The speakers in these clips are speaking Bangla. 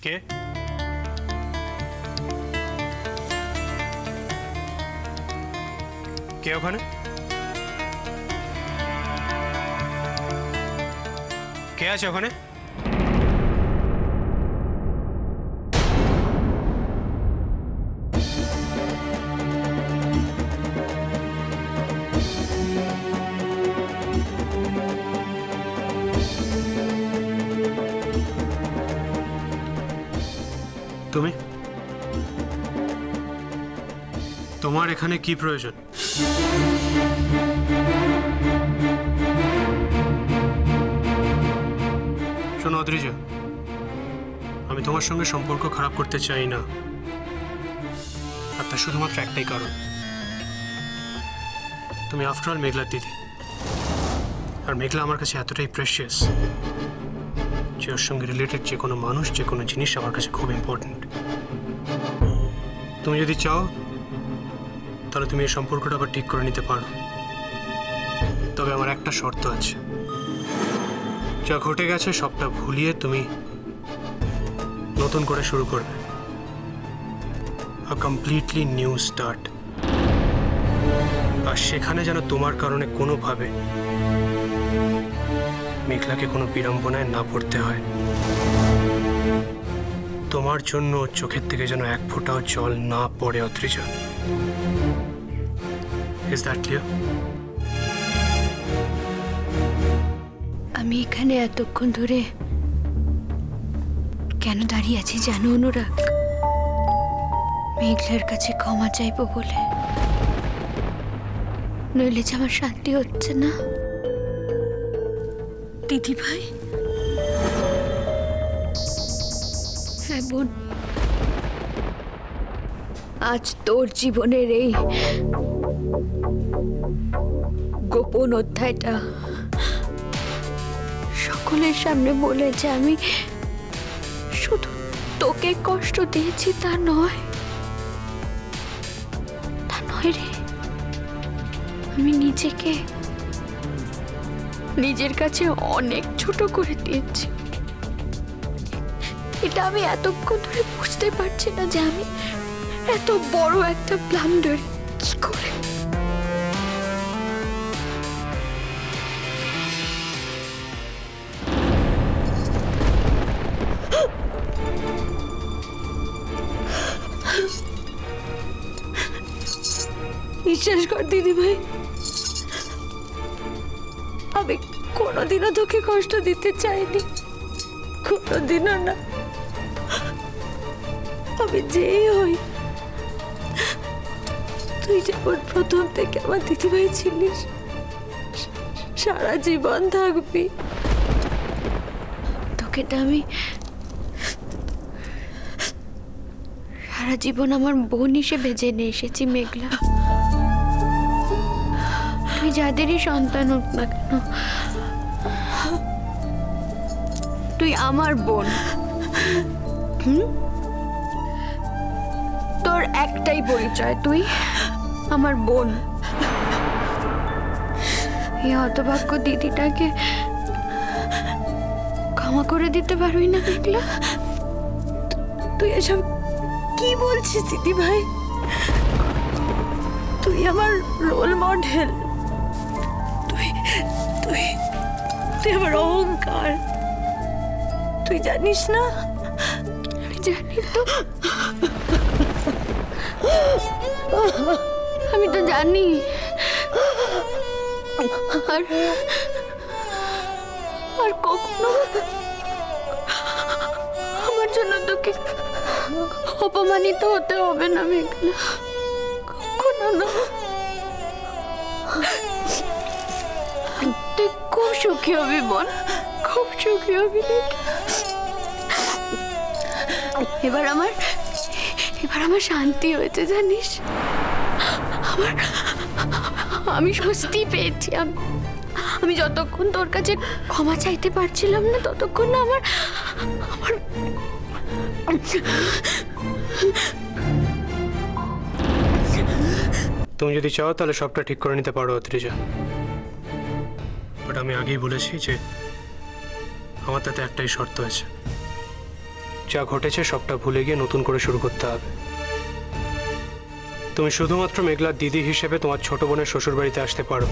কে? কে ওখানে? কে আছে ওখানে? তুমি? তোমার এখানে কি প্রয়োজন? শোনো অদ্রিজা, আমি তোমার সঙ্গে সম্পর্ক খারাপ করতে চাই না, আর তার শুধুমাত্র একটাই কারণ, তুমি আফটার অল মেঘলার দিদি, আর মেঘলা আমার কাছে এতটাই প্রেশিয়াস যে ওর সঙ্গে রিলেটেড যে কোনো মানুষ, যে কোনো জিনিস আমার কাছে খুব ইম্পর্টেন্ট। তুমি যদি চাও তাহলে তুমি এই সম্পর্কটা আবার ঠিক করে নিতে পারো, তবে আমার একটা শর্ত আছে, যা ঘটে গেছে সবটা ভুলিয়ে তুমি নতুন করে শুরু করবে, আ কমপ্লিটলি নিউ স্টার্ট। আর সেখানে যেন তোমার কারণে কোনোভাবে মেঘলাকে কোনো বিড়ম্বনায় না পড়তে হয়। তোমার জন্য চোখের থেকে যেন এক ফোঁটাও জল না পড়ে অদ্রিজা। Is that clear? আমি এখানে এতক্ষণ ধরে কেন দাঁড়িয়ে আছি জানো অনুরাগ? মেঘলার কাছে ক্ষমা চাইবো বলে, নইলে যে আমার শান্তি হচ্ছে না। দিদি ভাই। হ্যাঁ বোন, আজ তোর জীবনের এই গোপন অধ্যায়টা সকলের সামনে বলে যে আমি শুধু তোকে কষ্ট দিয়েছি তা নয় রে, আমি নিজেকে নিজের কাছে অনেক ছোট করে দিয়েছি। এটা আমি এতক্ষণ ধরে বুঝতে পারছি না যে আমি এত বড় একটা ব্লান্ডার কি করে। বিশ্বাস কর দিদি ভাই, আমি কোনোদিনও তোকে কষ্ট দিতে চাইনি, কোনোদিনও না। আমি যেই হই, তুই যেমন প্রথম থেকে আমার দিদিভাই ছিলিস, সারা জীবন থাকবি। তোকে তো আমি সারা জীবন আমার বোন হিসেবে জেনে এসেছি মেঘলা। তুই যাদেরই সন্তান হোক না কেন, তুই আমার বোন। তোর একটাই পরিচয়, তুই আমার বোন। এই হতভাগ্য দিদিটাকে ক্ষমা করে দিতে পারবি না মেঘলা? তুই এসব কি বলছিস দিদি ভাই? তুই আমার রোল মডেল, তুই তুই তুই আমার অহংকার, তুই জানিস না? আমি জানি তো, আমি তো জানি। আর কখনো আমার জন্য তোকে অপমানিত হতে হবে না মেঘলা, কখনো না। তুই খুব সুখী হবি বোন, খুব সুখী হবি। এবার আমার শান্তি হয়েছে জানিস, আমি স্বস্তি পেয়েছি। আমি যতক্ষণ তোর কাছে ক্ষমা চাইতে পারছিলাম না, ততক্ষণ না আমার তুমি যদি চাও তাহলে সবটা ঠিক করে নিতে পারো অদ্রিজা, বাট আমি আগেই বলেছি যে আমার তাতে একটাই শর্ত আছে, যা ঘটেছে সবটা ভুলে গিয়ে নতুন করে শুরু করতে হবে। তুমি শুধুমাত্র মেঘলার দিদি হিসেবে তোমার ছোট বোনের শ্বশুর বাড়িতে আসতে পারো।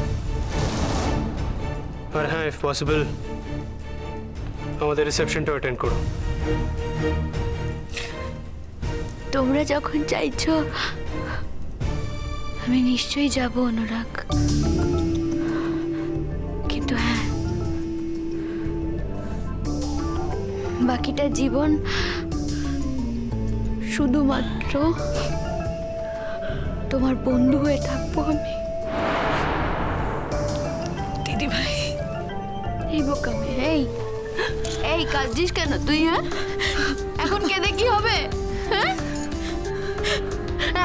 আর হ্যাঁ, ইফ পসিবল আমাদের রিসেপশনটা অ্যাটেন্ড করো। তোমরা যখন চাইছো আমি নিশ্চয়ই যাব অনুরাগ, কিন্তু হ্যাঁ, বাকিটা জীবন শুধুমাত্র তোমার বন্ধু হয়ে থাকবো আমি। দিদি ভাই, এই বোকামে, এই এই কাঁদছিস কেন তুই? হ্যাঁ, এখন কেঁদে কি হবে? হ্যাঁ,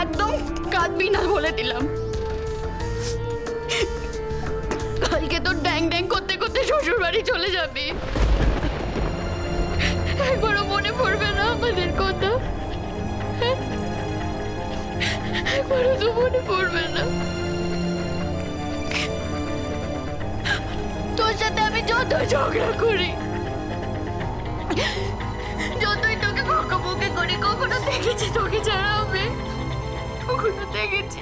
একদম কাঁদবি না বলে দিলাম। কালকে তো ড্যাং ড্যাং করতে করতে শ্বশুর বাড়ি চলে যাবি। একবারও মনে পড়বে না আমাদের কথা? একবারও তো মনে পড়বে না? তোর সাথে আমি যত ঝগড়া করি, যতই তোকে বকাবকি করি, কখনো দেখেছি তোকে ছাড়া আমি? কখনো দেখেছি?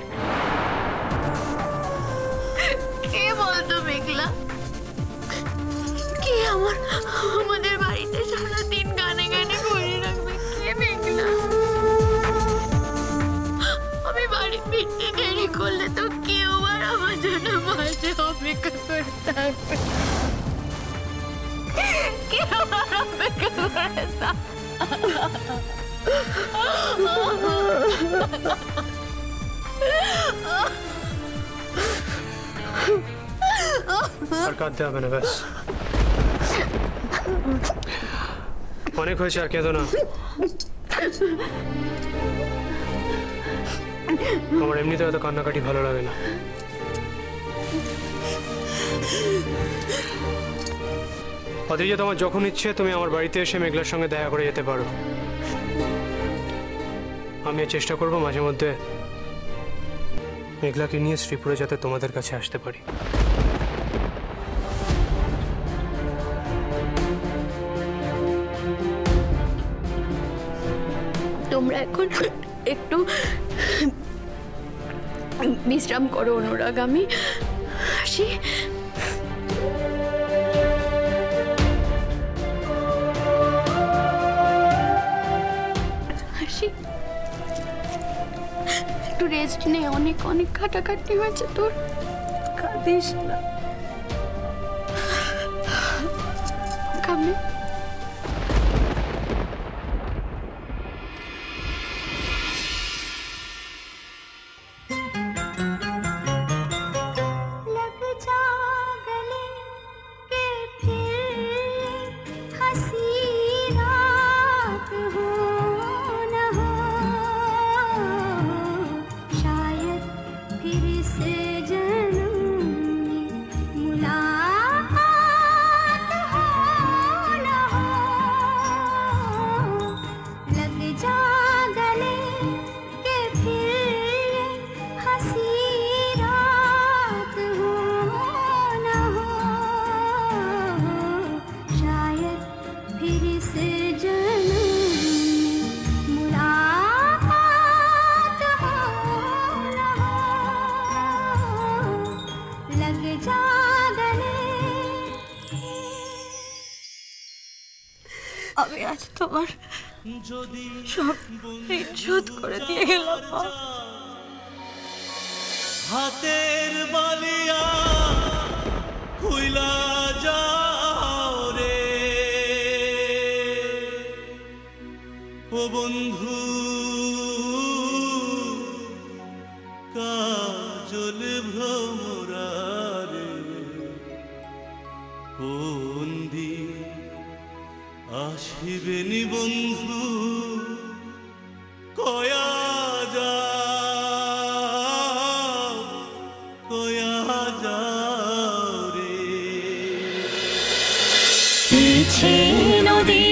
কে বলতো মেঘলা? কে আমাদের বাড়িতে সারাদিন গানে গানে ভরে রাখবে? কে মেঘলা? আমি বাড়ি ফিরতে দেরি করলে তো কেউ আর আমার জন্য মাঝে অপেক্ষা করে থাকবে? কেউ আর অপেক্ষা করে থাকবে? আর কাঁদতে হবে না, ব্যাস অনেক হয়েছে, আর কেঁদো না। আমার এমনিতে এত কান্নাকাটি ভালো লাগে না। অথচ তোমার যখন ইচ্ছে তুমি আমার বাড়িতে এসে মেঘলার সঙ্গে দেখা করে যেতে পারো। আমি চেষ্টা করবো মাঝে মধ্যে মেঘলাকে নিয়ে শ্রীপুরে যাতে তোমাদের কাছে আসতে পারি। তোমরা এখন একটু বিশ্রাম করো অনুরাগ, আমি আসি। একটু রেস্ট নে, অনেক অনেক খাটাখাটি হয়েছে তোর। কাঁদিস না। কামে আমি আজ তোমার সব ঋণ শোধ করে দিয়ে গেলাম। হাতের বালিয়া খুইলা যাও রে ও বন্ধু, কাজল ভ্রমরারে কোন দিন আসিবেনি বন্ধু, কয়া যাও রে। পিছে নদী